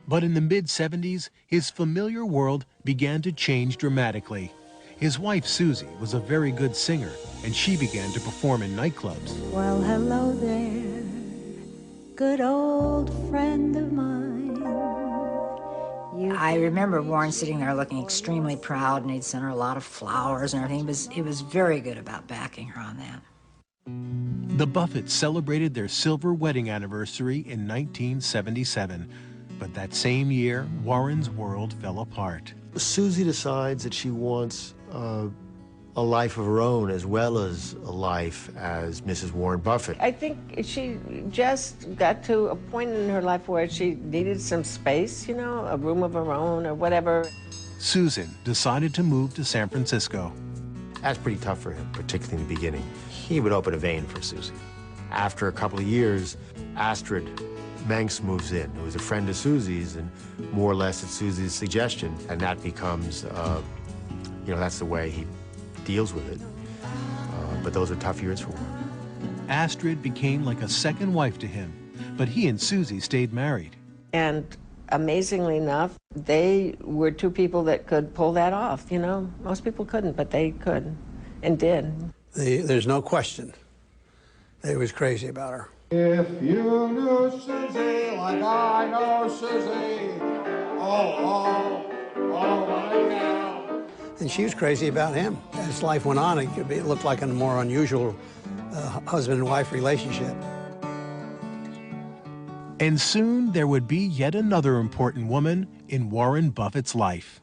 But in the mid-70s, his familiar world began to change dramatically. His wife, Susie, was a very good singer, and she began to perform in nightclubs. Well, hello there, good old friend of mine. I remember Warren sitting there looking extremely proud, and he'd sent her a lot of flowers and everything. He was very good about backing her on that. The Buffetts celebrated their silver wedding anniversary in 1977. But that same year, Warren's world fell apart. Susie decides that she wants a life of her own as well as a life as Mrs. Warren Buffett. I think she just got to a point in her life where she needed some space, you know, a room of her own or whatever. Susan decided to move to San Francisco. That's pretty tough for him, particularly in the beginning. He would open a vein for Susie. After a couple of years, Astrid Manx moves in, who was a friend of Susie's, and more or less at Susie's suggestion, and that becomes, you know, that's the way he deals with it. But those are tough years for Warren. Astrid became like a second wife to him, but he and Susie stayed married. And amazingly enough, they were two people that could pull that off, you know. Most people couldn't, but they could and did. There's no question that he was crazy about her. If you knew Susie like I know Susie, oh, my gal. And she was crazy about him. As life went on, it looked like a more unusual husband and wife relationship. And soon there would be yet another important woman in Warren Buffett's life.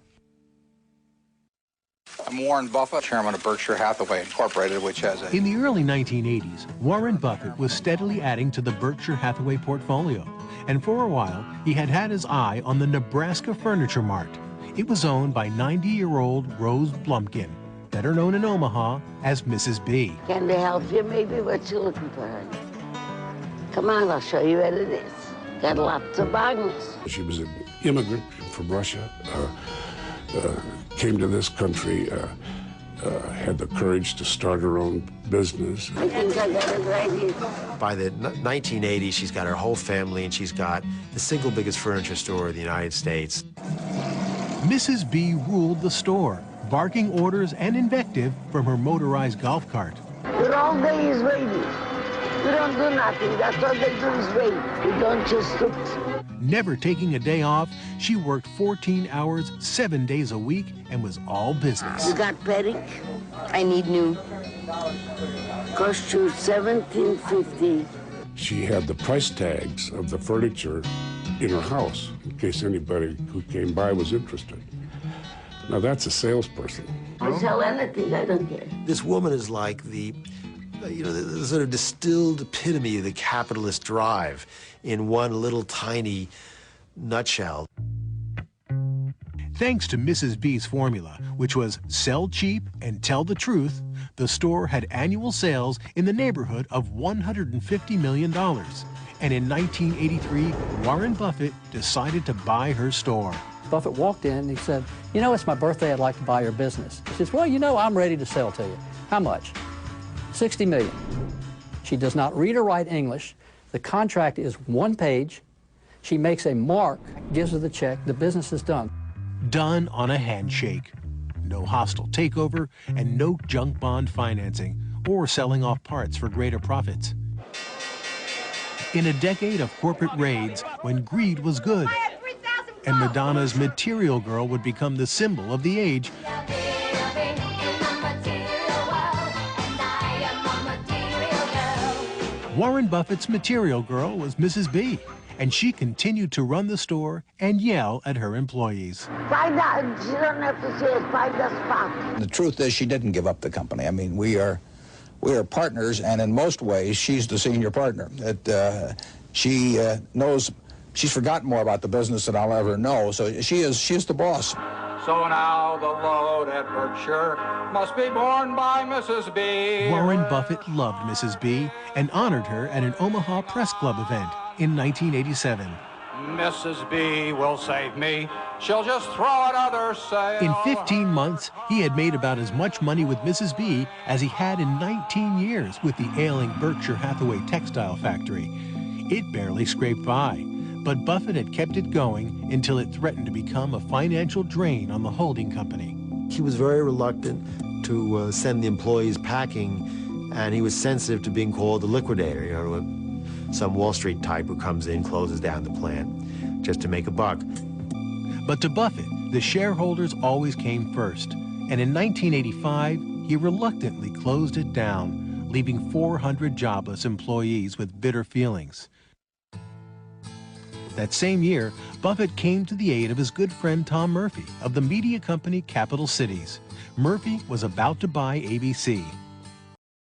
I'm Warren Buffett, chairman of Berkshire Hathaway Incorporated, which has a... In the early 1980s, Warren Buffett was steadily adding to the Berkshire Hathaway portfolio. And for a while, he had his eye on the Nebraska Furniture Mart. It was owned by 90-year-old Rose Blumpkin, better known in Omaha as Mrs. B. Can they help you? Maybe what you're looking for, honey. Come on, I'll show you what it is. Got lots of bargains. She was an immigrant from Russia, came to this country, had the courage to start her own business. I think I got it right here. By the 1980s, she's got her whole family, and she's got the single biggest furniture store in the United States. Mrs. B ruled the store, barking orders and invective from her motorized golf cart. You're all day is waiting. You don't do nothing. That's all they do is wait. You don't just sit. Never taking a day off, she worked 14 hours, 7 days a week, and was all business. You got bedding? I need new. Cost you $17.50. She had the price tags of the furniture in her house, in case anybody who came by was interested. Now that's a salesperson. I sell anything, I don't care. This woman is like the sort of distilled epitome of the capitalist drive in one little tiny nutshell. Thanks to Mrs. B's formula, which was sell cheap and tell the truth, the store had annual sales in the neighborhood of $150 million. And in 1983, Warren Buffett decided to buy her store. Buffett walked in and he said, you know, it's my birthday, I'd like to buy your business. He says, well, you know, I'm ready to sell to you. How much? $60 million. She does not read or write English. The contract is one page. She makes a mark, gives her the check. The business is done. Done on a handshake. No hostile takeover and no junk bond financing or selling off parts for greater profits. In a decade of corporate raids when greed was good and Madonna's Material Girl would become the symbol of the age, Warren Buffett's Material Girl was Mrs. B, and she continued to run the store and yell at her employees. Find out. You don't have to say it. Find the spot. The truth is she didn't give up the company. I mean, we are partners, and in most ways, she's the senior partner. She knows, she's forgotten more about the business than I'll ever know, so she's the boss. So now the load at Berkshire must be borne by Mrs. B. Warren Buffett loved Mrs. B and honored her at an Omaha Press Club event in 1987. Mrs. B will save me. She'll just throw another sail. In 15 months, he had made about as much money with Mrs. B as he had in 19 years with the ailing Berkshire Hathaway textile factory. It barely scraped by. But Buffett had kept it going until it threatened to become a financial drain on the holding company. He was very reluctant to send the employees packing, and he was sensitive to being called the liquidator, you know, some Wall Street type who comes in, closes down the plant just to make a buck. But to Buffett, the shareholders always came first, and in 1985, he reluctantly closed it down, leaving 400 jobless employees with bitter feelings. That same year, Buffett came to the aid of his good friend Tom Murphy of the media company Capital Cities. Murphy was about to buy ABC,